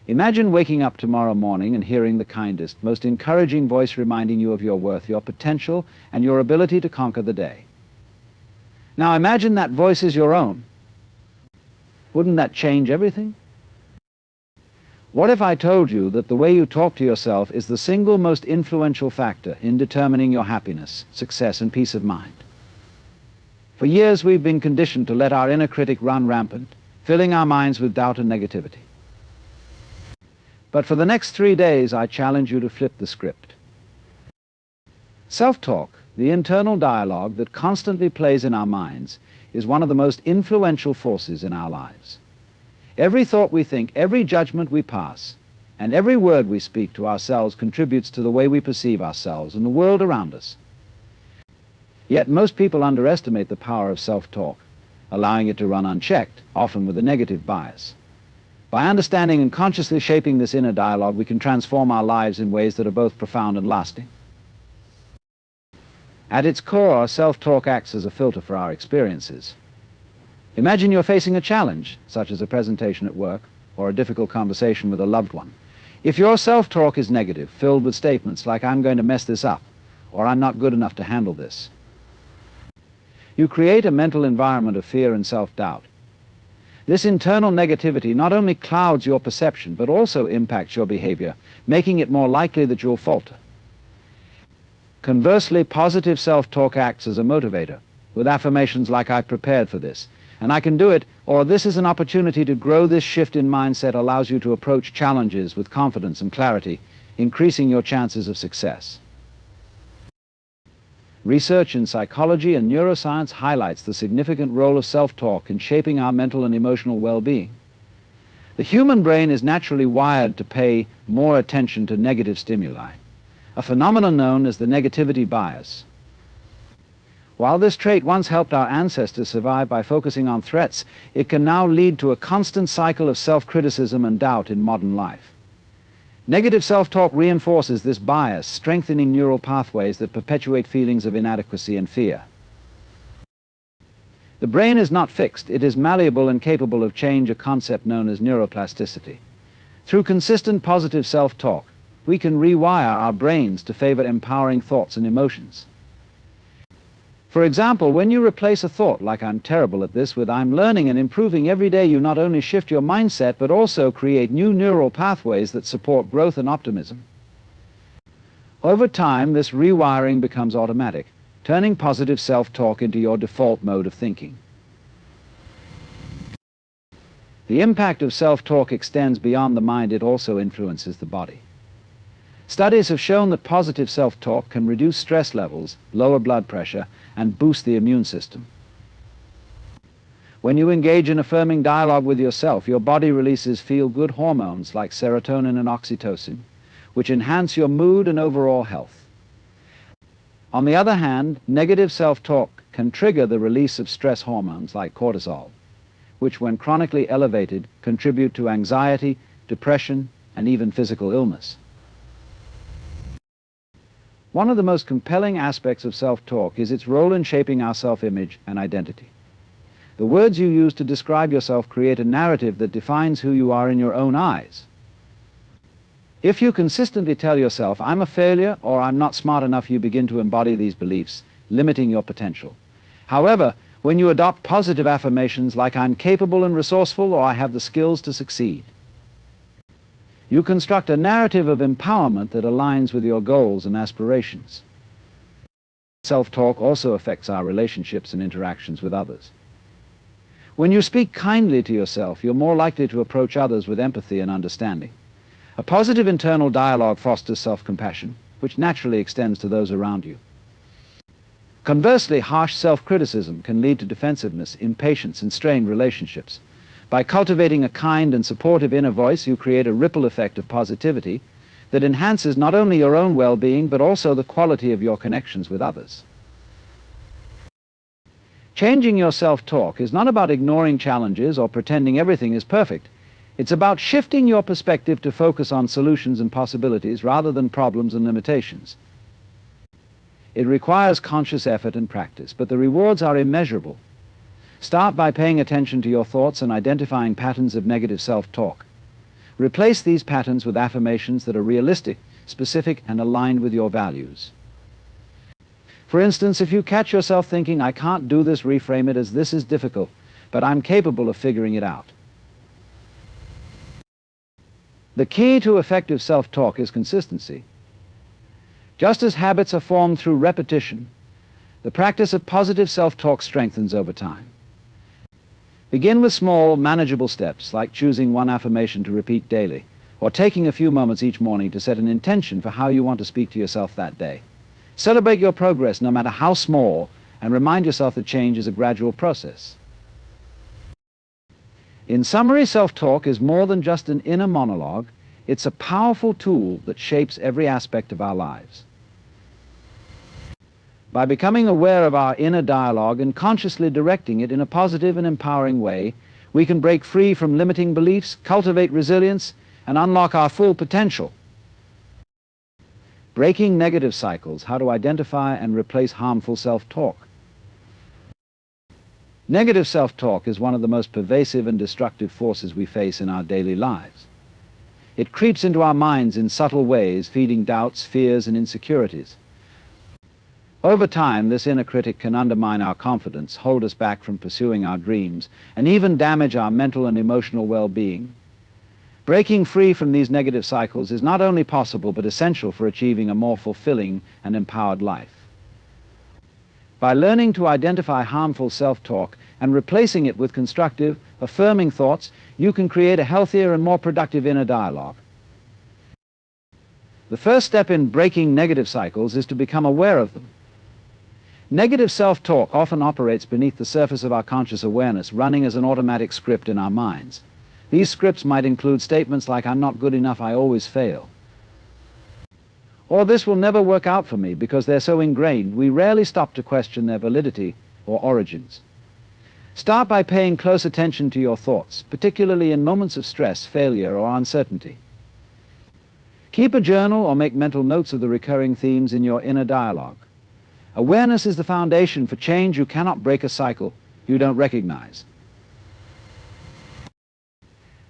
Imagine waking up tomorrow morning and hearing the kindest, most encouraging voice reminding you of your worth, your potential, and your ability to conquer the day. Now imagine that voice is your own. Wouldn't that change everything? What if I told you that the way you talk to yourself is the single most influential factor in determining your happiness, success, and peace of mind? For years we've been conditioned to let our inner critic run rampant, filling our minds with doubt and negativity. But for the next 3 days, I challenge you to flip the script. Self-talk, the internal dialogue that constantly plays in our minds, is one of the most influential forces in our lives. Every thought we think, every judgment we pass, and every word we speak to ourselves contributes to the way we perceive ourselves and the world around us. Yet most people underestimate the power of self-talk, allowing it to run unchecked, often with a negative bias. By understanding and consciously shaping this inner dialogue, we can transform our lives in ways that are both profound and lasting. At its core, self-talk acts as a filter for our experiences. Imagine you're facing a challenge, such as a presentation at work or a difficult conversation with a loved one. If your self-talk is negative, filled with statements like, "I'm going to mess this up," or "I'm not good enough to handle this," you create a mental environment of fear and self-doubt. This internal negativity not only clouds your perception, but also impacts your behavior, making it more likely that you'll falter. Conversely, positive self-talk acts as a motivator, with affirmations like, "I've prepared for this," and "I can do it," or "This is an opportunity to grow." This shift in mindset allows you to approach challenges with confidence and clarity, increasing your chances of success. Research in psychology and neuroscience highlights the significant role of self-talk in shaping our mental and emotional well-being. The human brain is naturally wired to pay more attention to negative stimuli, a phenomenon known as the negativity bias. While this trait once helped our ancestors survive by focusing on threats, it can now lead to a constant cycle of self-criticism and doubt in modern life. Negative self-talk reinforces this bias, strengthening neural pathways that perpetuate feelings of inadequacy and fear. The brain is not fixed. It is malleable and capable of change, a concept known as neuroplasticity. Through consistent positive self-talk, we can rewire our brains to favor empowering thoughts and emotions. For example, when you replace a thought like "I'm terrible at this" with "I'm learning and improving every day," you not only shift your mindset, but also create new neural pathways that support growth and optimism. Over time, this rewiring becomes automatic, turning positive self-talk into your default mode of thinking. The impact of self-talk extends beyond the mind. It also influences the body. Studies have shown that positive self-talk can reduce stress levels, lower blood pressure, and boost the immune system. When you engage in affirming dialogue with yourself, your body releases feel-good hormones like serotonin and oxytocin, which enhance your mood and overall health. On the other hand, negative self-talk can trigger the release of stress hormones like cortisol, which, when chronically elevated, contribute to anxiety, depression, and even physical illness. One of the most compelling aspects of self-talk is its role in shaping our self-image and identity. The words you use to describe yourself create a narrative that defines who you are in your own eyes. If you consistently tell yourself, "I'm a failure," or "I'm not smart enough," you begin to embody these beliefs, limiting your potential. However, when you adopt positive affirmations like "I'm capable and resourceful," or "I have the skills to succeed," you construct a narrative of empowerment that aligns with your goals and aspirations. Self-talk also affects our relationships and interactions with others. When you speak kindly to yourself, you're more likely to approach others with empathy and understanding. A positive internal dialogue fosters self-compassion, which naturally extends to those around you. Conversely, harsh self-criticism can lead to defensiveness, impatience, and strained relationships. By cultivating a kind and supportive inner voice, you create a ripple effect of positivity that enhances not only your own well-being, but also the quality of your connections with others. Changing your self-talk is not about ignoring challenges or pretending everything is perfect. It's about shifting your perspective to focus on solutions and possibilities rather than problems and limitations. It requires conscious effort and practice, but the rewards are immeasurable. Start by paying attention to your thoughts and identifying patterns of negative self-talk. Replace these patterns with affirmations that are realistic, specific, and aligned with your values. For instance, if you catch yourself thinking, "I can't do this," reframe it as, "This is difficult, but I'm capable of figuring it out." The key to effective self-talk is consistency. Just as habits are formed through repetition, the practice of positive self-talk strengthens over time. Begin with small, manageable steps, like choosing one affirmation to repeat daily, or taking a few moments each morning to set an intention for how you want to speak to yourself that day. Celebrate your progress, no matter how small, and remind yourself that change is a gradual process. In summary, self-talk is more than just an inner monologue. It's a powerful tool that shapes every aspect of our lives. By becoming aware of our inner dialogue and consciously directing it in a positive and empowering way, we can break free from limiting beliefs, cultivate resilience, and unlock our full potential. Breaking negative cycles: how to identify and replace harmful self-talk. Negative self-talk is one of the most pervasive and destructive forces we face in our daily lives. It creeps into our minds in subtle ways, feeding doubts, fears, and insecurities. Over time, this inner critic can undermine our confidence, hold us back from pursuing our dreams, and even damage our mental and emotional well-being. Breaking free from these negative cycles is not only possible but essential for achieving a more fulfilling and empowered life. By learning to identify harmful self-talk and replacing it with constructive, affirming thoughts, you can create a healthier and more productive inner dialogue. The first step in breaking negative cycles is to become aware of them. Negative self-talk often operates beneath the surface of our conscious awareness, running as an automatic script in our minds. These scripts might include statements like, "I'm not good enough, I always fail," or "This will never work out for me," because they're so ingrained, we rarely stop to question their validity or origins. Start by paying close attention to your thoughts, particularly in moments of stress, failure, or uncertainty. Keep a journal or make mental notes of the recurring themes in your inner dialogue. Awareness is the foundation for change. You cannot break a cycle you don't recognize.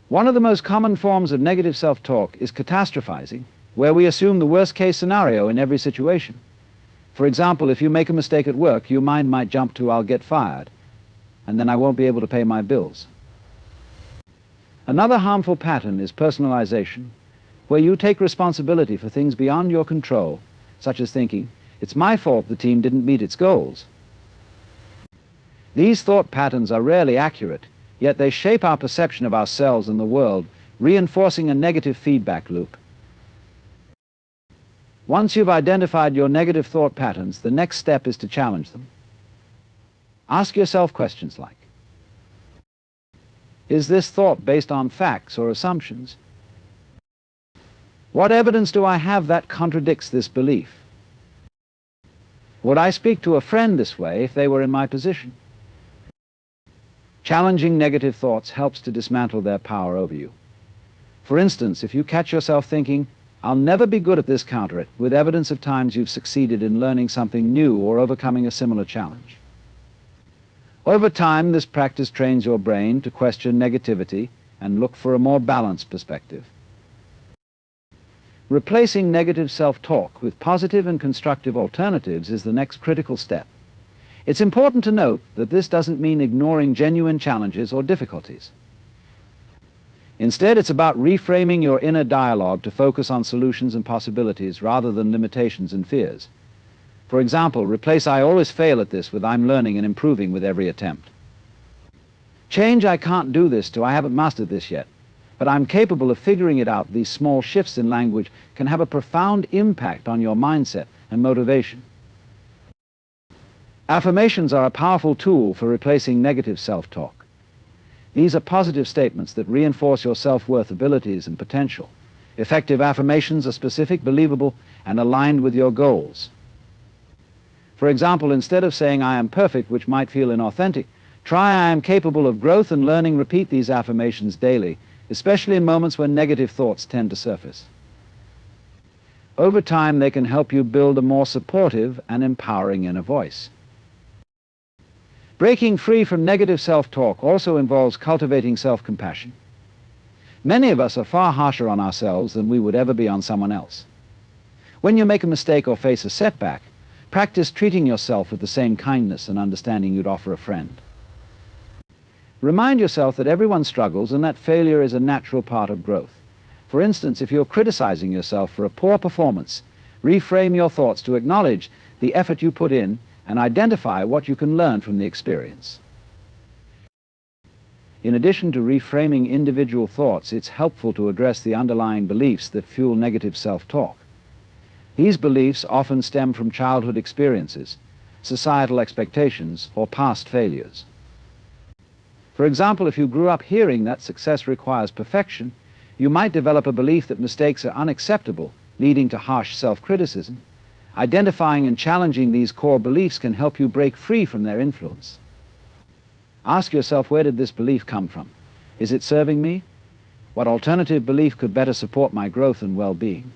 One of the most common forms of negative self-talk is catastrophizing, where we assume the worst-case scenario in every situation. For example, if you make a mistake at work, your mind might jump to, "I'll get fired, and then I won't be able to pay my bills." Another harmful pattern is personalization, where you take responsibility for things beyond your control, such as thinking, "It's my fault the team didn't meet its goals." These thought patterns are rarely accurate, yet they shape our perception of ourselves and the world, reinforcing a negative feedback loop. Once you've identified your negative thought patterns, the next step is to challenge them. Ask yourself questions like, "Is this thought based on facts or assumptions? What evidence do I have that contradicts this belief? Would I speak to a friend this way if they were in my position?" Challenging negative thoughts helps to dismantle their power over you. For instance, if you catch yourself thinking, "I'll never be good at this," counter it with evidence of times you've succeeded in learning something new or overcoming a similar challenge. Over time, this practice trains your brain to question negativity and look for a more balanced perspective. Replacing negative self-talk with positive and constructive alternatives is the next critical step. It's important to note that this doesn't mean ignoring genuine challenges or difficulties. Instead, it's about reframing your inner dialogue to focus on solutions and possibilities rather than limitations and fears. For example, replace "I always fail at this" with "I'm learning and improving with every attempt." Change "I can't do this" to "I haven't mastered this yet, but I'm capable of figuring it out." These small shifts in language can have a profound impact on your mindset and motivation. Affirmations are a powerful tool for replacing negative self-talk. These are positive statements that reinforce your self-worth, abilities, and potential. Effective affirmations are specific, believable, and aligned with your goals. For example, instead of saying "I am perfect," which might feel inauthentic, try "I am capable of growth and learning." Repeat these affirmations daily, especially in moments when negative thoughts tend to surface. Over time, they can help you build a more supportive and empowering inner voice. Breaking free from negative self-talk also involves cultivating self-compassion. Many of us are far harsher on ourselves than we would ever be on someone else. When you make a mistake or face a setback, practice treating yourself with the same kindness and understanding you'd offer a friend. Remind yourself that everyone struggles and that failure is a natural part of growth. For instance, if you're criticizing yourself for a poor performance, reframe your thoughts to acknowledge the effort you put in and identify what you can learn from the experience. In addition to reframing individual thoughts, it's helpful to address the underlying beliefs that fuel negative self-talk. These beliefs often stem from childhood experiences, societal expectations, or past failures. For example, if you grew up hearing that success requires perfection, you might develop a belief that mistakes are unacceptable, leading to harsh self-criticism. Identifying and challenging these core beliefs can help you break free from their influence. Ask yourself, where did this belief come from? Is it serving me? What alternative belief could better support my growth and well-being?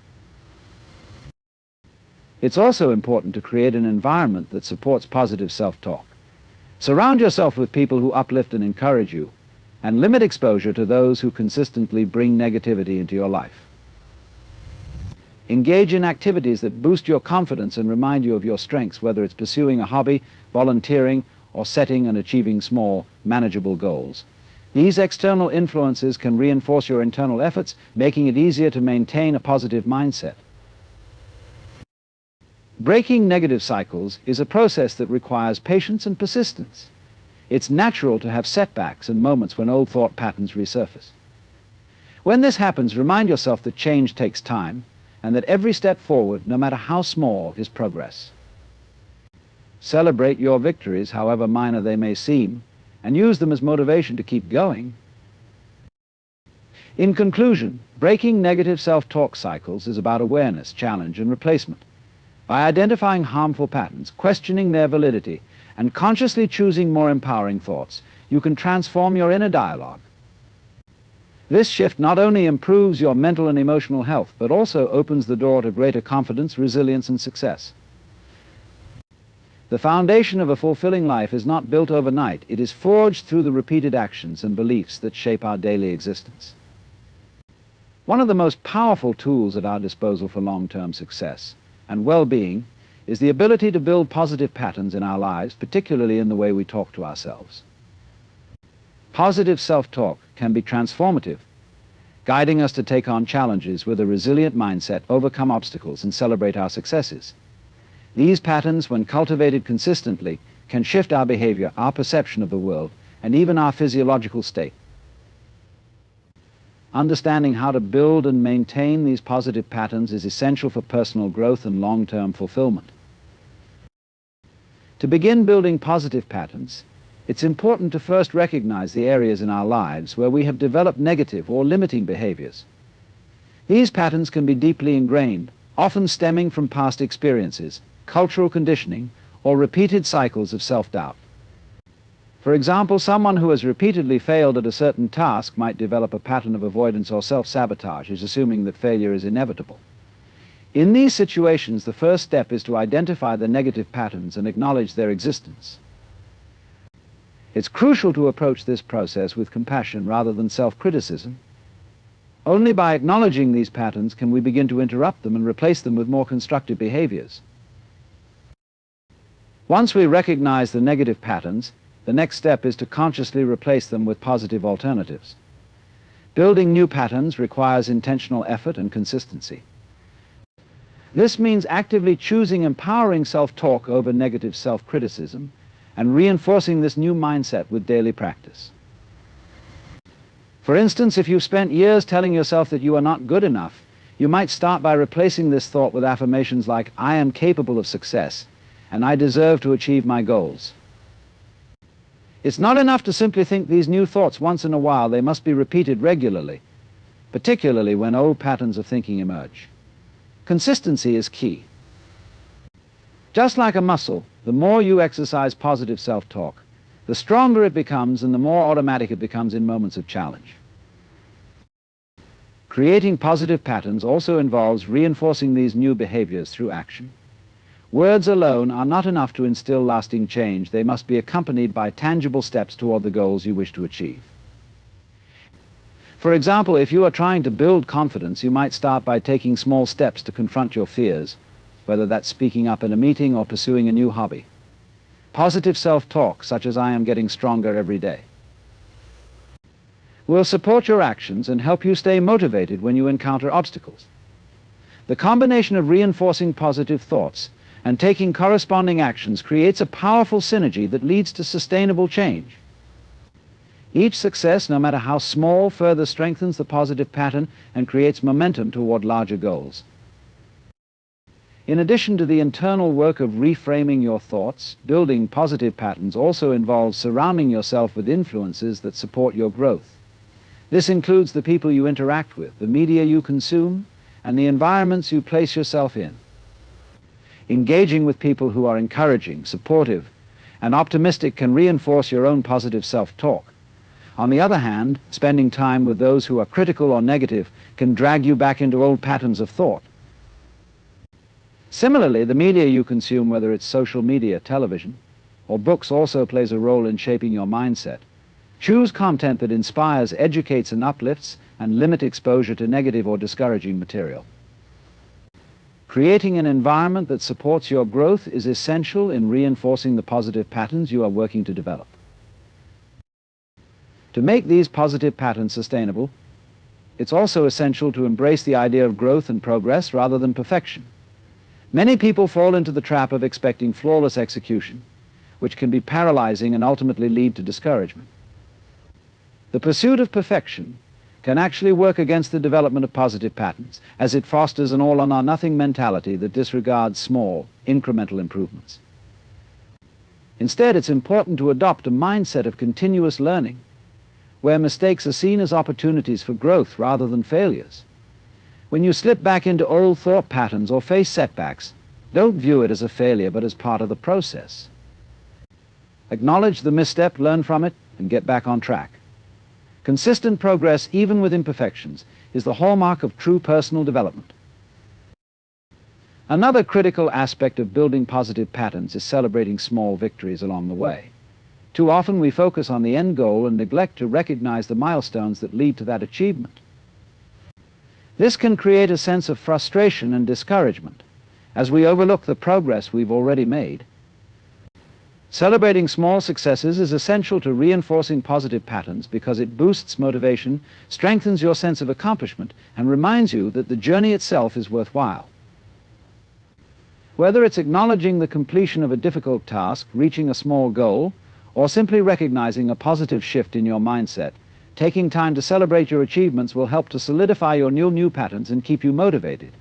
It's also important to create an environment that supports positive self-talk. Surround yourself with people who uplift and encourage you, and limit exposure to those who consistently bring negativity into your life. Engage in activities that boost your confidence and remind you of your strengths, whether it's pursuing a hobby, volunteering, or setting and achieving small, manageable goals. These external influences can reinforce your internal efforts, making it easier to maintain a positive mindset. Breaking negative cycles is a process that requires patience and persistence. It's natural to have setbacks and moments when old thought patterns resurface. When this happens, remind yourself that change takes time and that every step forward, no matter how small, is progress. Celebrate your victories, however minor they may seem, and use them as motivation to keep going. In conclusion, breaking negative self-talk cycles is about awareness, challenge, and replacement. By identifying harmful patterns, questioning their validity, and consciously choosing more empowering thoughts, you can transform your inner dialogue. This shift not only improves your mental and emotional health, but also opens the door to greater confidence, resilience, and success. The foundation of a fulfilling life is not built overnight. It is forged through the repeated actions and beliefs that shape our daily existence. One of the most powerful tools at our disposal for long-term success and well-being is the ability to build positive patterns in our lives, particularly in the way we talk to ourselves. Positive self-talk can be transformative, guiding us to take on challenges with a resilient mindset, overcome obstacles, and celebrate our successes. These patterns, when cultivated consistently, can shift our behavior, our perception of the world, and even our physiological state. Understanding how to build and maintain these positive patterns is essential for personal growth and long-term fulfillment. To begin building positive patterns, it's important to first recognize the areas in our lives where we have developed negative or limiting behaviors. These patterns can be deeply ingrained, often stemming from past experiences, cultural conditioning, or repeated cycles of self-doubt. For example, someone who has repeatedly failed at a certain task might develop a pattern of avoidance or self-sabotage, assuming that failure is inevitable. In these situations, the first step is to identify the negative patterns and acknowledge their existence. It's crucial to approach this process with compassion rather than self-criticism. Only by acknowledging these patterns can we begin to interrupt them and replace them with more constructive behaviors. Once we recognize the negative patterns, the next step is to consciously replace them with positive alternatives. Building new patterns requires intentional effort and consistency. This means actively choosing empowering self-talk over negative self-criticism and reinforcing this new mindset with daily practice. For instance, if you've spent years telling yourself that you are not good enough, you might start by replacing this thought with affirmations like, "I am capable of success, and I deserve to achieve my goals." It's not enough to simply think these new thoughts once in a while. They must be repeated regularly, particularly when old patterns of thinking emerge. Consistency is key. Just like a muscle, the more you exercise positive self-talk, the stronger it becomes and the more automatic it becomes in moments of challenge. Creating positive patterns also involves reinforcing these new behaviors through action. Words alone are not enough to instill lasting change. They must be accompanied by tangible steps toward the goals you wish to achieve. For example, if you are trying to build confidence, you might start by taking small steps to confront your fears, whether that's speaking up in a meeting or pursuing a new hobby. Positive self-talk, such as "I am getting stronger every day," will support your actions and help you stay motivated when you encounter obstacles. The combination of reinforcing positive thoughts and taking corresponding actions creates a powerful synergy that leads to sustainable change. Each success, no matter how small, further strengthens the positive pattern and creates momentum toward larger goals. In addition to the internal work of reframing your thoughts, building positive patterns also involves surrounding yourself with influences that support your growth. This includes the people you interact with, the media you consume, and the environments you place yourself in. Engaging with people who are encouraging, supportive, and optimistic can reinforce your own positive self-talk. On the other hand, spending time with those who are critical or negative can drag you back into old patterns of thought. Similarly, the media you consume, whether it's social media, television, or books, also plays a role in shaping your mindset. Choose content that inspires, educates, and uplifts, and limit exposure to negative or discouraging material. Creating an environment that supports your growth is essential in reinforcing the positive patterns you are working to develop. To make these positive patterns sustainable, it's also essential to embrace the idea of growth and progress rather than perfection. Many people fall into the trap of expecting flawless execution, which can be paralyzing and ultimately lead to discouragement. The pursuit of perfection can actually work against the development of positive patterns, as it fosters an all-or-nothing mentality that disregards small, incremental improvements. Instead, it's important to adopt a mindset of continuous learning, where mistakes are seen as opportunities for growth rather than failures. When you slip back into old thought patterns or face setbacks, don't view it as a failure, but as part of the process. Acknowledge the misstep, learn from it, and get back on track. Consistent progress, even with imperfections, is the hallmark of true personal development. Another critical aspect of building positive patterns is celebrating small victories along the way. Too often we focus on the end goal and neglect to recognize the milestones that lead to that achievement. This can create a sense of frustration and discouragement, as we overlook the progress we've already made. Celebrating small successes is essential to reinforcing positive patterns because it boosts motivation, strengthens your sense of accomplishment, and reminds you that the journey itself is worthwhile. Whether it's acknowledging the completion of a difficult task, reaching a small goal, or simply recognizing a positive shift in your mindset, taking time to celebrate your achievements will help to solidify your new patterns and keep you motivated.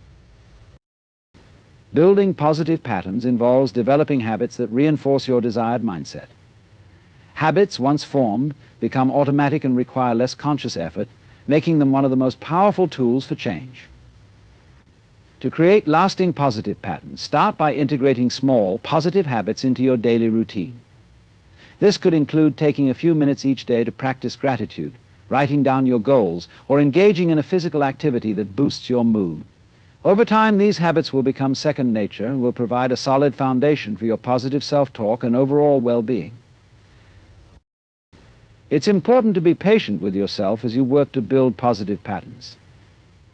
Building positive patterns involves developing habits that reinforce your desired mindset. Habits, once formed, become automatic and require less conscious effort, making them one of the most powerful tools for change. To create lasting positive patterns, start by integrating small, positive habits into your daily routine. This could include taking a few minutes each day to practice gratitude, writing down your goals, or engaging in a physical activity that boosts your mood. Over time, these habits will become second nature and will provide a solid foundation for your positive self-talk and overall well-being. It's important to be patient with yourself as you work to build positive patterns.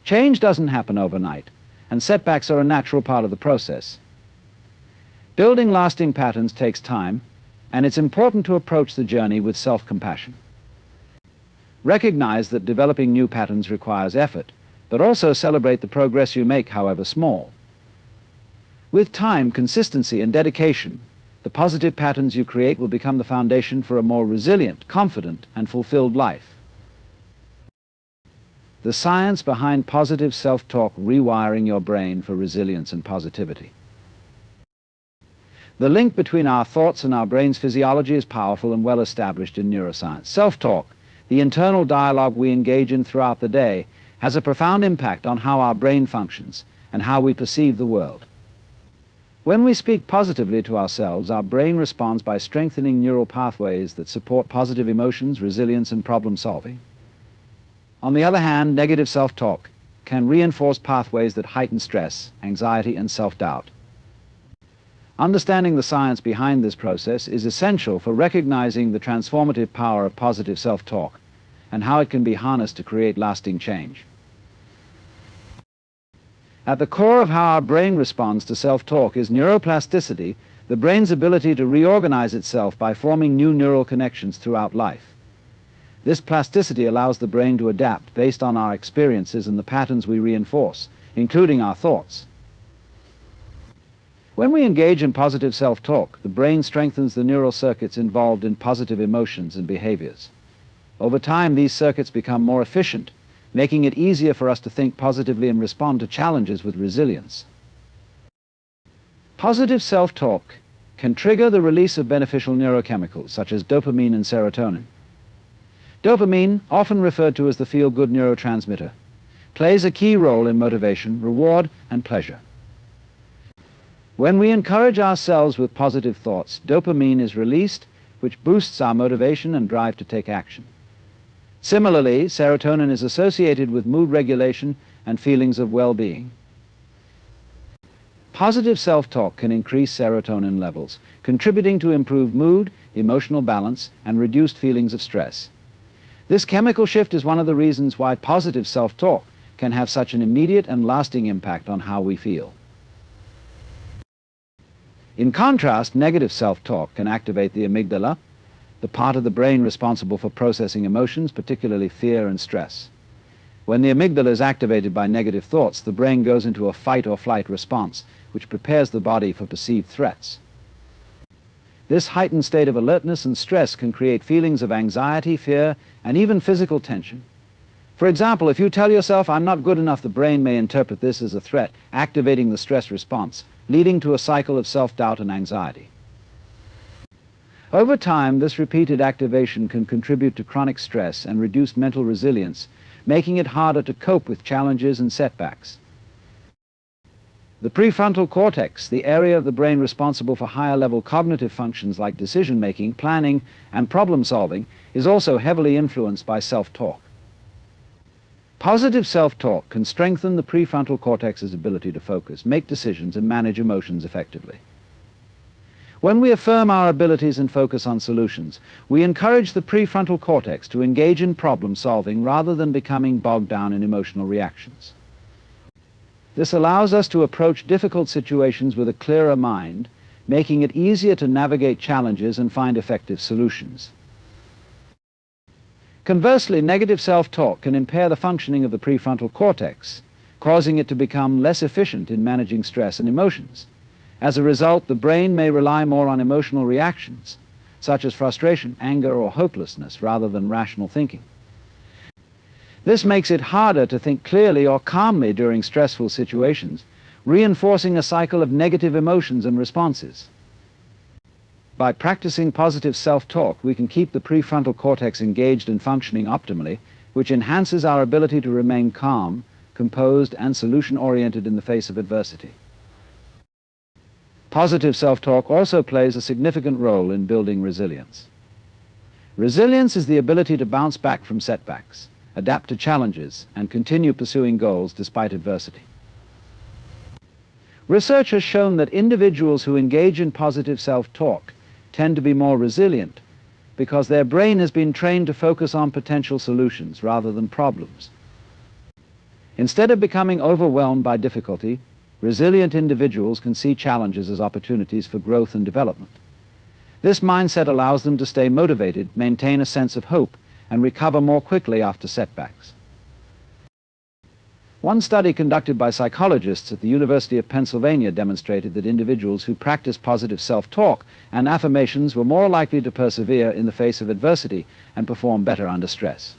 Change doesn't happen overnight, and setbacks are a natural part of the process. Building lasting patterns takes time, and it's important to approach the journey with self-compassion. Recognize that developing new patterns requires effort, but also celebrate the progress you make, however small. With time, consistency, and dedication, the positive patterns you create will become the foundation for a more resilient, confident, and fulfilled life. The science behind positive self-talk, rewiring your brain for resilience and positivity. The link between our thoughts and our brain's physiology is powerful and well established in neuroscience. Self-talk, the internal dialogue we engage in throughout the day, has a profound impact on how our brain functions and how we perceive the world. When we speak positively to ourselves, our brain responds by strengthening neural pathways that support positive emotions, resilience, and problem-solving. On the other hand, negative self-talk can reinforce pathways that heighten stress, anxiety, and self-doubt. Understanding the science behind this process is essential for recognizing the transformative power of positive self-talk and how it can be harnessed to create lasting change. At the core of how our brain responds to self-talk is neuroplasticity, the brain's ability to reorganize itself by forming new neural connections throughout life. This plasticity allows the brain to adapt based on our experiences and the patterns we reinforce, including our thoughts. When we engage in positive self-talk, the brain strengthens the neural circuits involved in positive emotions and behaviors. Over time, these circuits become more efficient, making it easier for us to think positively and respond to challenges with resilience. Positive self-talk can trigger the release of beneficial neurochemicals such as dopamine and serotonin. Dopamine, often referred to as the feel-good neurotransmitter, plays a key role in motivation, reward, and pleasure. When we encourage ourselves with positive thoughts, dopamine is released, which boosts our motivation and drive to take action. Similarly, serotonin is associated with mood regulation and feelings of well-being. Positive self-talk can increase serotonin levels, contributing to improved mood, emotional balance, and reduced feelings of stress. This chemical shift is one of the reasons why positive self-talk can have such an immediate and lasting impact on how we feel. In contrast, negative self-talk can activate the amygdala, the part of the brain responsible for processing emotions, particularly fear and stress. When the amygdala is activated by negative thoughts, the brain goes into a fight or flight response, which prepares the body for perceived threats. This heightened state of alertness and stress can create feelings of anxiety, fear, and even physical tension. For example, if you tell yourself, "I'm not good enough," the brain may interpret this as a threat, activating the stress response, leading to a cycle of self-doubt and anxiety. Over time, this repeated activation can contribute to chronic stress and reduced mental resilience, making it harder to cope with challenges and setbacks. The prefrontal cortex, the area of the brain responsible for higher-level cognitive functions like decision-making, planning, and problem-solving, is also heavily influenced by self-talk. Positive self-talk can strengthen the prefrontal cortex's ability to focus, make decisions, and manage emotions effectively. When we affirm our abilities and focus on solutions, we encourage the prefrontal cortex to engage in problem-solving rather than becoming bogged down in emotional reactions. This allows us to approach difficult situations with a clearer mind, making it easier to navigate challenges and find effective solutions. Conversely, negative self-talk can impair the functioning of the prefrontal cortex, causing it to become less efficient in managing stress and emotions. As a result, the brain may rely more on emotional reactions, such as frustration, anger, or hopelessness, rather than rational thinking. This makes it harder to think clearly or calmly during stressful situations, reinforcing a cycle of negative emotions and responses. By practicing positive self-talk, we can keep the prefrontal cortex engaged and functioning optimally, which enhances our ability to remain calm, composed, and solution-oriented in the face of adversity. Positive self-talk also plays a significant role in building resilience. Resilience is the ability to bounce back from setbacks, adapt to challenges, and continue pursuing goals despite adversity. Research has shown that individuals who engage in positive self-talk tend to be more resilient because their brain has been trained to focus on potential solutions rather than problems. Instead of becoming overwhelmed by difficulty, resilient individuals can see challenges as opportunities for growth and development. This mindset allows them to stay motivated, maintain a sense of hope, and recover more quickly after setbacks. One study conducted by psychologists at the University of Pennsylvania demonstrated that individuals who practiced positive self-talk and affirmations were more likely to persevere in the face of adversity and perform better under stress.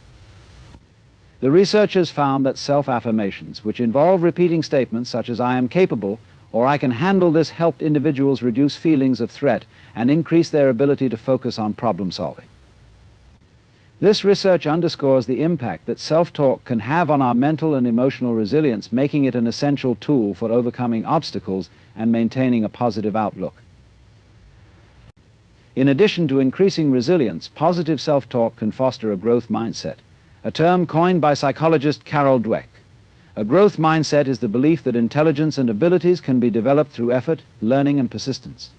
The researchers found that self-affirmations, which involve repeating statements such as "I am capable" or "I can handle this," helped individuals reduce feelings of threat and increase their ability to focus on problem solving. This research underscores the impact that self-talk can have on our mental and emotional resilience, making it an essential tool for overcoming obstacles and maintaining a positive outlook. In addition to increasing resilience, positive self-talk can foster a growth mindset, a term coined by psychologist Carol Dweck. A growth mindset is the belief that intelligence and abilities can be developed through effort, learning, and persistence.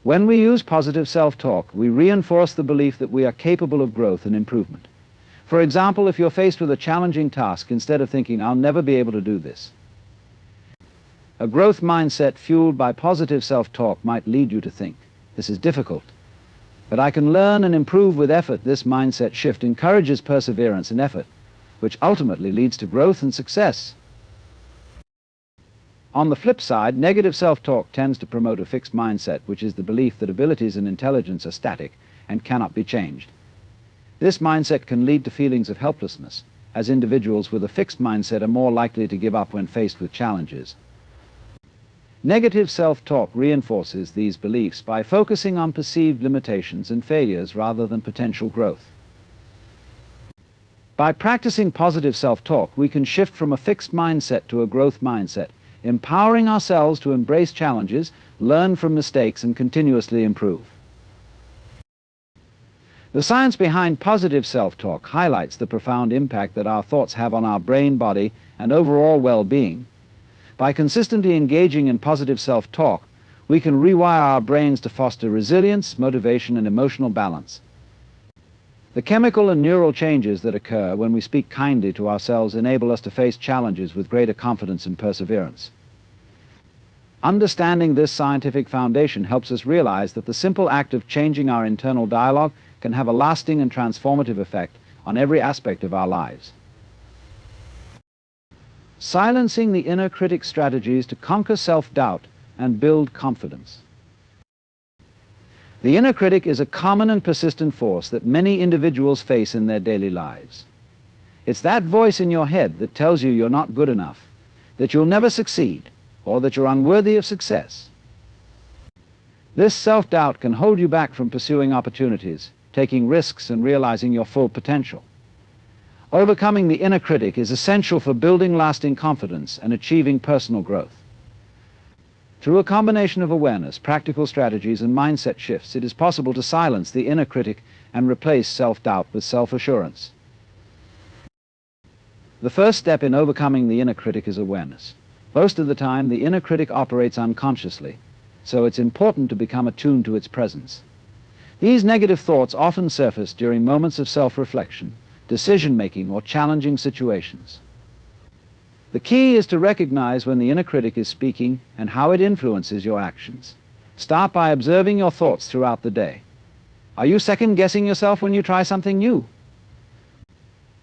When we use positive self-talk, we reinforce the belief that we are capable of growth and improvement. For example, if you're faced with a challenging task, instead of thinking, "I'll never be able to do this," a growth mindset fueled by positive self-talk might lead you to think, "This is difficult, but I can learn and improve with effort." This mindset shift encourages perseverance and effort, which ultimately leads to growth and success. On the flip side, negative self-talk tends to promote a fixed mindset, which is the belief that abilities and intelligence are static and cannot be changed. This mindset can lead to feelings of helplessness, as individuals with a fixed mindset are more likely to give up when faced with challenges. Negative self-talk reinforces these beliefs by focusing on perceived limitations and failures rather than potential growth. By practicing positive self-talk, we can shift from a fixed mindset to a growth mindset, empowering ourselves to embrace challenges, learn from mistakes, and continuously improve. The science behind positive self-talk highlights the profound impact that our thoughts have on our brain, body, and overall well-being. By consistently engaging in positive self-talk, we can rewire our brains to foster resilience, motivation, and emotional balance. The chemical and neural changes that occur when we speak kindly to ourselves enable us to face challenges with greater confidence and perseverance. Understanding this scientific foundation helps us realize that the simple act of changing our internal dialogue can have a lasting and transformative effect on every aspect of our lives. Silencing the inner critic strategies to conquer self-doubt and build confidence. The inner critic is a common and persistent force that many individuals face in their daily lives. It's that voice in your head that tells you you're not good enough, that you'll never succeed, or that you're unworthy of success. This self-doubt can hold you back from pursuing opportunities, taking risks, and realizing your full potential. Overcoming the inner critic is essential for building lasting confidence and achieving personal growth. Through a combination of awareness, practical strategies, and mindset shifts, it is possible to silence the inner critic and replace self-doubt with self-assurance. The first step in overcoming the inner critic is awareness. Most of the time, the inner critic operates unconsciously, so it's important to become attuned to its presence. These negative thoughts often surface during moments of self-reflection, decision-making, or challenging situations. The key is to recognize when the inner critic is speaking and how it influences your actions. Start by observing your thoughts throughout the day. Are you second-guessing yourself when you try something new?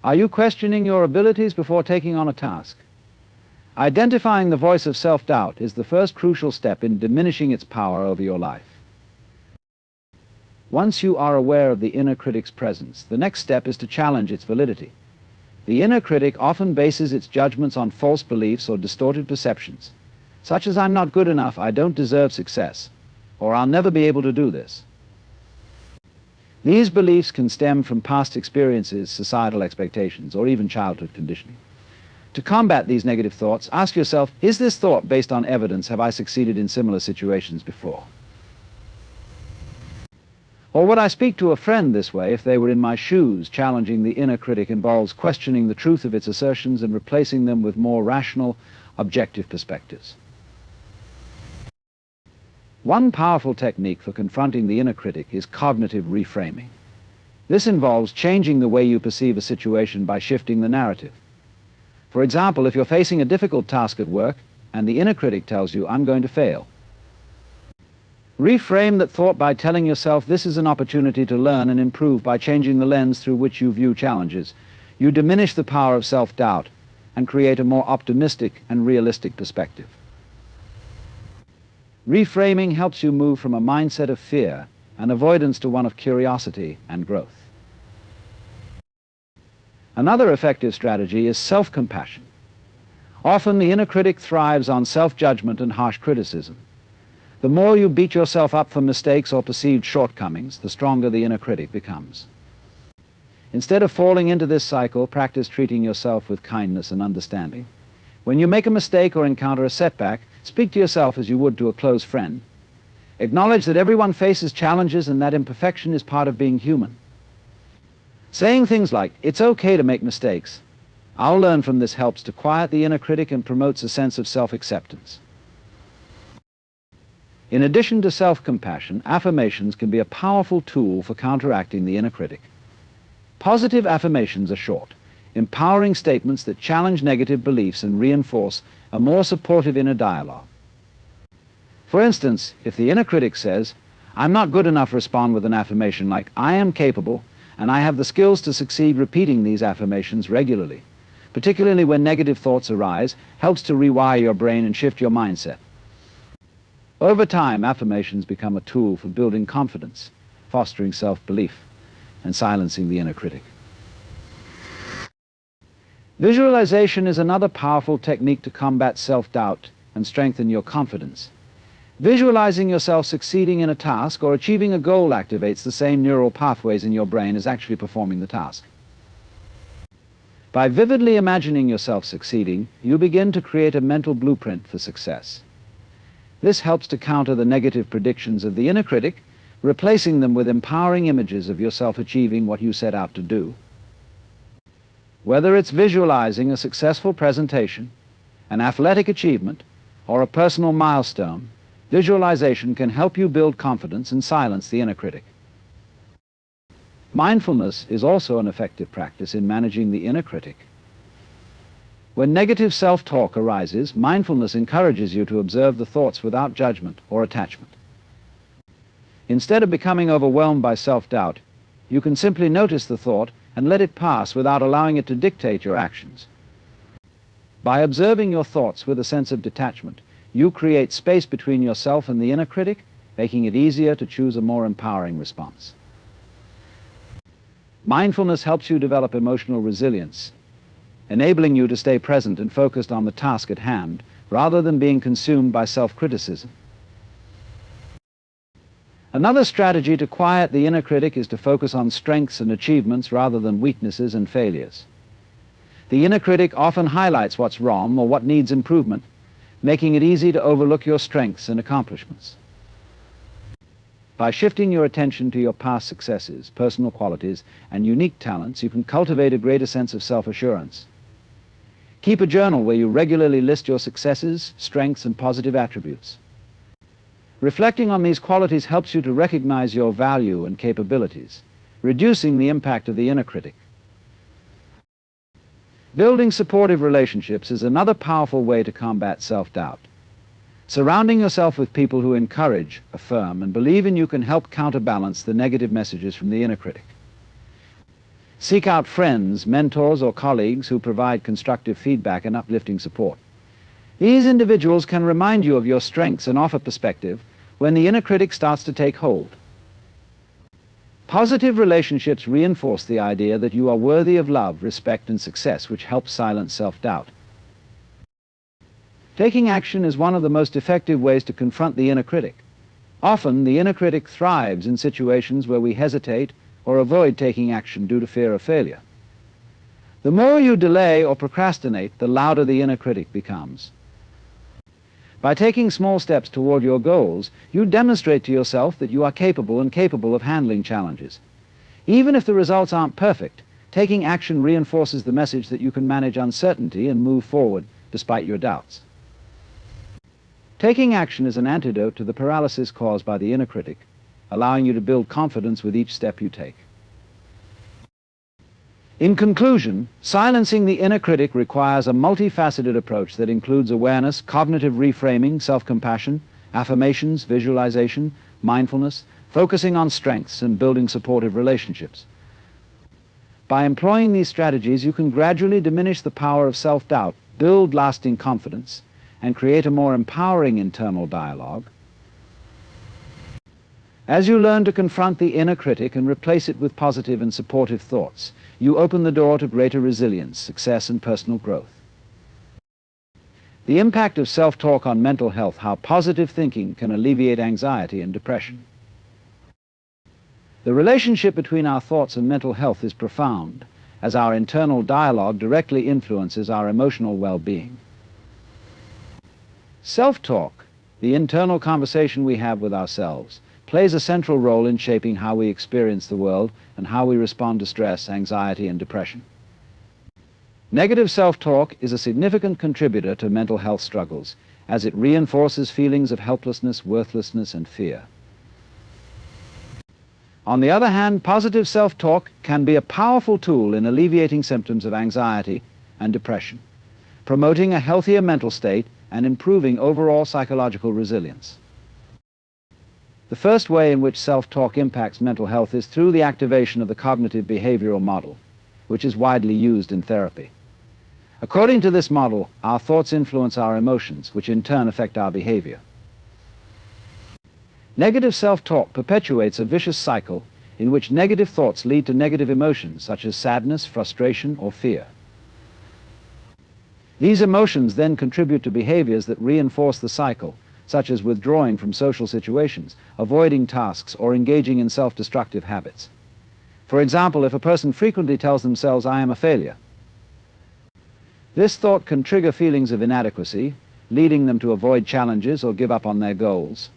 Are you questioning your abilities before taking on a task? Identifying the voice of self-doubt is the first crucial step in diminishing its power over your life. Once you are aware of the inner critic's presence, the next step is to challenge its validity. The inner critic often bases its judgments on false beliefs or distorted perceptions, such as "I'm not good enough," "I don't deserve success," or "I'll never be able to do this." These beliefs can stem from past experiences, societal expectations, or even childhood conditioning. To combat these negative thoughts, ask yourself, is this thought based on evidence? Have I succeeded in similar situations before? Or would I speak to a friend this way if they were in my shoes? Challenging the inner critic involves questioning the truth of its assertions and replacing them with more rational, objective perspectives. One powerful technique for confronting the inner critic is cognitive reframing. This involves changing the way you perceive a situation by shifting the narrative. For example, if you're facing a difficult task at work and the inner critic tells you, "I'm going to fail," reframe that thought by telling yourself, "This is an opportunity to learn and improve." By changing the lens through which you view challenges, you diminish the power of self-doubt and create a more optimistic and realistic perspective. Reframing helps you move from a mindset of fear and avoidance to one of curiosity and growth. Another effective strategy is self-compassion. Often the inner critic thrives on self-judgment and harsh criticism. The more you beat yourself up for mistakes or perceived shortcomings, the stronger the inner critic becomes. Instead of falling into this cycle, practice treating yourself with kindness and understanding. When you make a mistake or encounter a setback, speak to yourself as you would to a close friend. Acknowledge that everyone faces challenges and that imperfection is part of being human. Saying things like, "It's okay to make mistakes. I'll learn from this," helps to quiet the inner critic and promotes a sense of self-acceptance. In addition to self-compassion, affirmations can be a powerful tool for counteracting the inner critic. Positive affirmations are short, empowering statements that challenge negative beliefs and reinforce a more supportive inner dialogue. For instance, if the inner critic says, "I'm not good enough," respond with an affirmation like, "I am capable, and I have the skills to succeed." Repeating these affirmations regularly, particularly when negative thoughts arise, helps to rewire your brain and shift your mindset. Over time, affirmations become a tool for building confidence, fostering self-belief, and silencing the inner critic. Visualization is another powerful technique to combat self-doubt and strengthen your confidence. Visualizing yourself succeeding in a task or achieving a goal activates the same neural pathways in your brain as actually performing the task. By vividly imagining yourself succeeding, you begin to create a mental blueprint for success. This helps to counter the negative predictions of the inner critic, replacing them with empowering images of yourself achieving what you set out to do. Whether it's visualizing a successful presentation, an athletic achievement, or a personal milestone, visualization can help you build confidence and silence the inner critic. Mindfulness is also an effective practice in managing the inner critic. When negative self-talk arises, mindfulness encourages you to observe the thoughts without judgment or attachment. Instead of becoming overwhelmed by self-doubt, you can simply notice the thought and let it pass without allowing it to dictate your actions. By observing your thoughts with a sense of detachment, you create space between yourself and the inner critic, making it easier to choose a more empowering response. Mindfulness helps you develop emotional resilience, enabling you to stay present and focused on the task at hand, rather than being consumed by self-criticism. Another strategy to quiet the inner critic is to focus on strengths and achievements rather than weaknesses and failures. The inner critic often highlights what's wrong or what needs improvement, making it easy to overlook your strengths and accomplishments. By shifting your attention to your past successes, personal qualities, and unique talents, you can cultivate a greater sense of self-assurance. Keep a journal where you regularly list your successes, strengths, and positive attributes. Reflecting on these qualities helps you to recognize your value and capabilities, reducing the impact of the inner critic. Building supportive relationships is another powerful way to combat self-doubt. Surrounding yourself with people who encourage, affirm, and believe in you can help counterbalance the negative messages from the inner critic. Seek out friends, mentors, or colleagues who provide constructive feedback and uplifting support. These individuals can remind you of your strengths and offer perspective when the inner critic starts to take hold. Positive relationships reinforce the idea that you are worthy of love, respect, and success, which helps silence self-doubt. Taking action is one of the most effective ways to confront the inner critic. Often, the inner critic thrives in situations where we hesitate or avoid taking action due to fear of failure. The more you delay or procrastinate, the louder the inner critic becomes. By taking small steps toward your goals, you demonstrate to yourself that you are capable of handling challenges. Even if the results aren't perfect, taking action reinforces the message that you can manage uncertainty and move forward despite your doubts. Taking action is an antidote to the paralysis caused by the inner critic, allowing you to build confidence with each step you take. In conclusion, silencing the inner critic requires a multifaceted approach that includes awareness, cognitive reframing, self-compassion, affirmations, visualization, mindfulness, focusing on strengths, and building supportive relationships. By employing these strategies, you can gradually diminish the power of self-doubt, build lasting confidence, and create a more empowering internal dialogue. As you learn to confront the inner critic and replace it with positive and supportive thoughts, you open the door to greater resilience, success, and personal growth. The impact of self-talk on mental health, how positive thinking can alleviate anxiety and depression. The relationship between our thoughts and mental health is profound, as our internal dialogue directly influences our emotional well-being. Self-talk, the internal conversation we have with ourselves, plays a central role in shaping how we experience the world and how we respond to stress, anxiety, and depression. Negative self-talk is a significant contributor to mental health struggles, as it reinforces feelings of helplessness, worthlessness, and fear. On the other hand, positive self-talk can be a powerful tool in alleviating symptoms of anxiety and depression, promoting a healthier mental state and improving overall psychological resilience. The first way in which self-talk impacts mental health is through the activation of the cognitive behavioral model, which is widely used in therapy. According to this model, our thoughts influence our emotions, which in turn affect our behavior. Negative self-talk perpetuates a vicious cycle in which negative thoughts lead to negative emotions such as sadness, frustration, or fear. These emotions then contribute to behaviors that reinforce the cycle, such as withdrawing from social situations, avoiding tasks, or engaging in self-destructive habits. For example, if a person frequently tells themselves, "I am a failure," this thought can trigger feelings of inadequacy, leading them to avoid challenges or give up on their goals.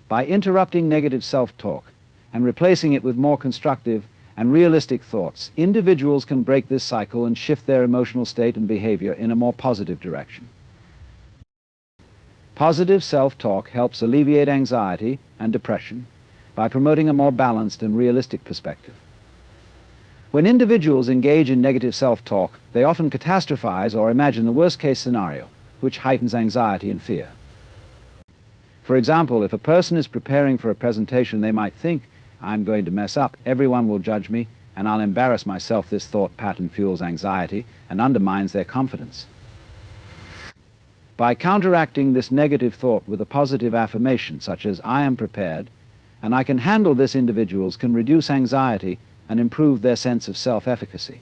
By interrupting negative self-talk and replacing it with more constructive and realistic thoughts, individuals can break this cycle and shift their emotional state and behavior in a more positive direction. Positive self-talk helps alleviate anxiety and depression by promoting a more balanced and realistic perspective. When individuals engage in negative self-talk, they often catastrophize or imagine the worst-case scenario, which heightens anxiety and fear. For example, if a person is preparing for a presentation, they might think, "I'm going to mess up, everyone will judge me, and I'll embarrass myself." This thought pattern fuels anxiety and undermines their confidence. By counteracting this negative thought with a positive affirmation, such as, "I am prepared, and I can handle this," individuals can reduce anxiety and improve their sense of self-efficacy.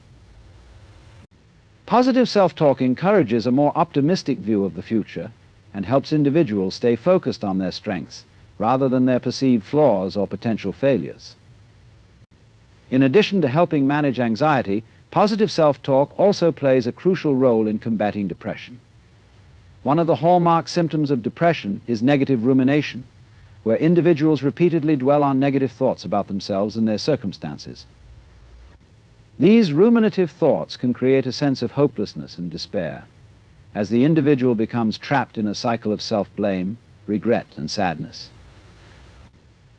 Positive self-talk encourages a more optimistic view of the future and helps individuals stay focused on their strengths rather than their perceived flaws or potential failures. In addition to helping manage anxiety, positive self-talk also plays a crucial role in combating depression. One of the hallmark symptoms of depression is negative rumination, where individuals repeatedly dwell on negative thoughts about themselves and their circumstances. These ruminative thoughts can create a sense of hopelessness and despair, as the individual becomes trapped in a cycle of self-blame, regret, and sadness.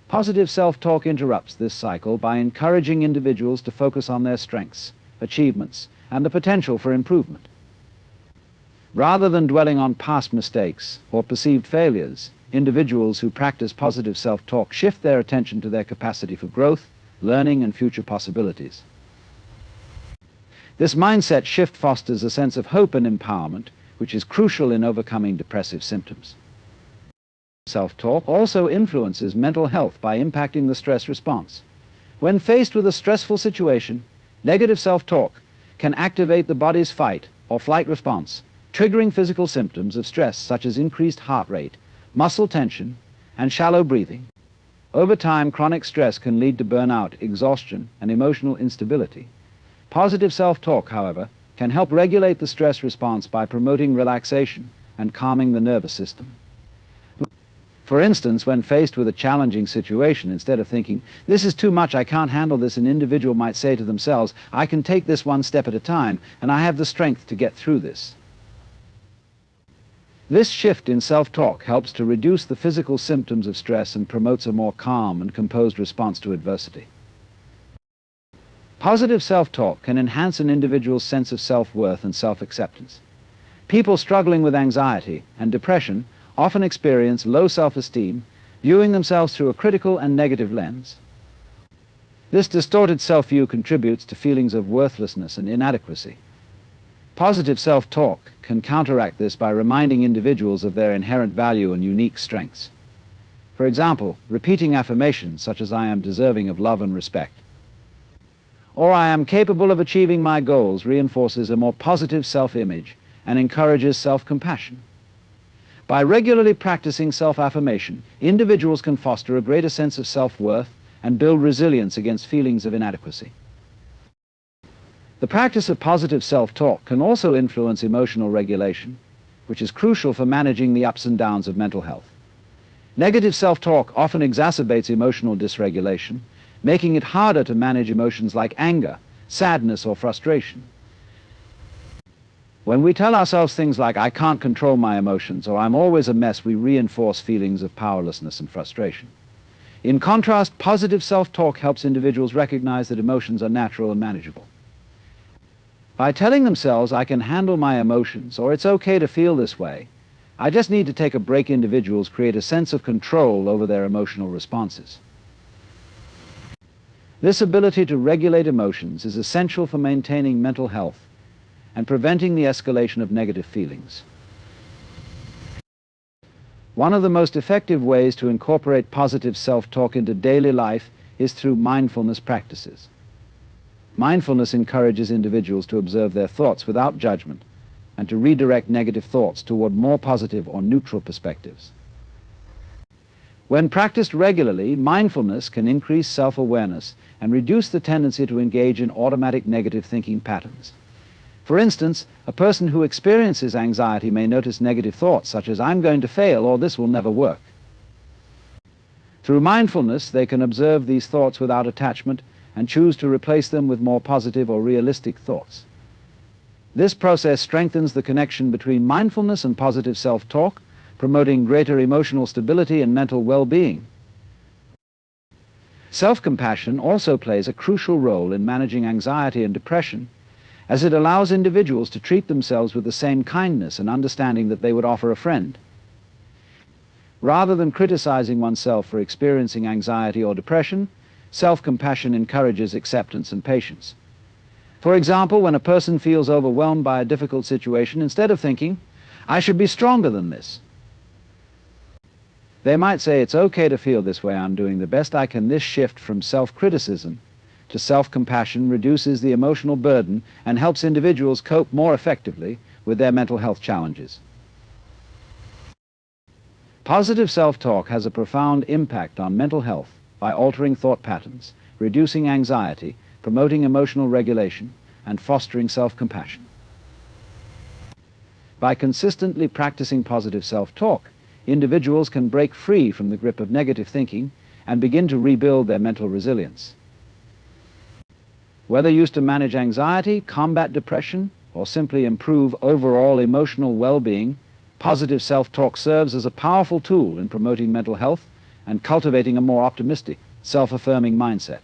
Positive self-talk interrupts this cycle by encouraging individuals to focus on their strengths, achievements, and the potential for improvement. Rather than dwelling on past mistakes or perceived failures, individuals who practice positive self-talk shift their attention to their capacity for growth, learning, and future possibilities. This mindset shift fosters a sense of hope and empowerment, which is crucial in overcoming depressive symptoms. Self-talk also influences mental health by impacting the stress response. When faced with a stressful situation, negative self-talk can activate the body's fight or flight response, triggering physical symptoms of stress such as increased heart rate, muscle tension, and shallow breathing. Over time, chronic stress can lead to burnout, exhaustion, and emotional instability. Positive self-talk, however, can help regulate the stress response by promoting relaxation and calming the nervous system. For instance, when faced with a challenging situation, instead of thinking, "This is too much, I can't handle this," an individual might say to themselves, "I can take this one step at a time, and I have the strength to get through this." This shift in self-talk helps to reduce the physical symptoms of stress and promotes a more calm and composed response to adversity. Positive self-talk can enhance an individual's sense of self-worth and self-acceptance. People struggling with anxiety and depression often experience low self-esteem, viewing themselves through a critical and negative lens. This distorted self-view contributes to feelings of worthlessness and inadequacy. Positive self-talk can counteract this by reminding individuals of their inherent value and unique strengths. For example, repeating affirmations such as, "I am deserving of love and respect," or "I am capable of achieving my goals," reinforces a more positive self-image and encourages self-compassion. By regularly practicing self-affirmation, individuals can foster a greater sense of self-worth and build resilience against feelings of inadequacy. The practice of positive self-talk can also influence emotional regulation, which is crucial for managing the ups and downs of mental health. Negative self-talk often exacerbates emotional dysregulation, making it harder to manage emotions like anger, sadness, or frustration. When we tell ourselves things like, "I can't control my emotions," or "I'm always a mess," we reinforce feelings of powerlessness and frustration. In contrast, positive self-talk helps individuals recognize that emotions are natural and manageable. By telling themselves, I can handle my emotions, or it's okay to feel this way, I just need to take a break, individuals create a sense of control over their emotional responses. This ability to regulate emotions is essential for maintaining mental health and preventing the escalation of negative feelings. One of the most effective ways to incorporate positive self-talk into daily life is through mindfulness practices. Mindfulness encourages individuals to observe their thoughts without judgment and to redirect negative thoughts toward more positive or neutral perspectives. When practiced regularly, mindfulness can increase self-awareness and reduce the tendency to engage in automatic negative thinking patterns. For instance, a person who experiences anxiety may notice negative thoughts such as, I'm going to fail, or this will never work. Through mindfulness, they can observe these thoughts without attachment and choose to replace them with more positive or realistic thoughts. This process strengthens the connection between mindfulness and positive self-talk, promoting greater emotional stability and mental well-being. Self-compassion also plays a crucial role in managing anxiety and depression, as it allows individuals to treat themselves with the same kindness and understanding that they would offer a friend. Rather than criticizing oneself for experiencing anxiety or depression, self-compassion encourages acceptance and patience. For example, when a person feels overwhelmed by a difficult situation, instead of thinking, I should be stronger than this, they might say, it's okay to feel this way, I'm doing the best I can. This shift from self-criticism to self-compassion reduces the emotional burden and helps individuals cope more effectively with their mental health challenges. Positive self-talk has a profound impact on mental health by altering thought patterns, reducing anxiety, promoting emotional regulation, and fostering self-compassion. By consistently practicing positive self-talk, individuals can break free from the grip of negative thinking and begin to rebuild their mental resilience. Whether used to manage anxiety, combat depression, or simply improve overall emotional well-being, positive self-talk serves as a powerful tool in promoting mental health and cultivating a more optimistic, self-affirming mindset.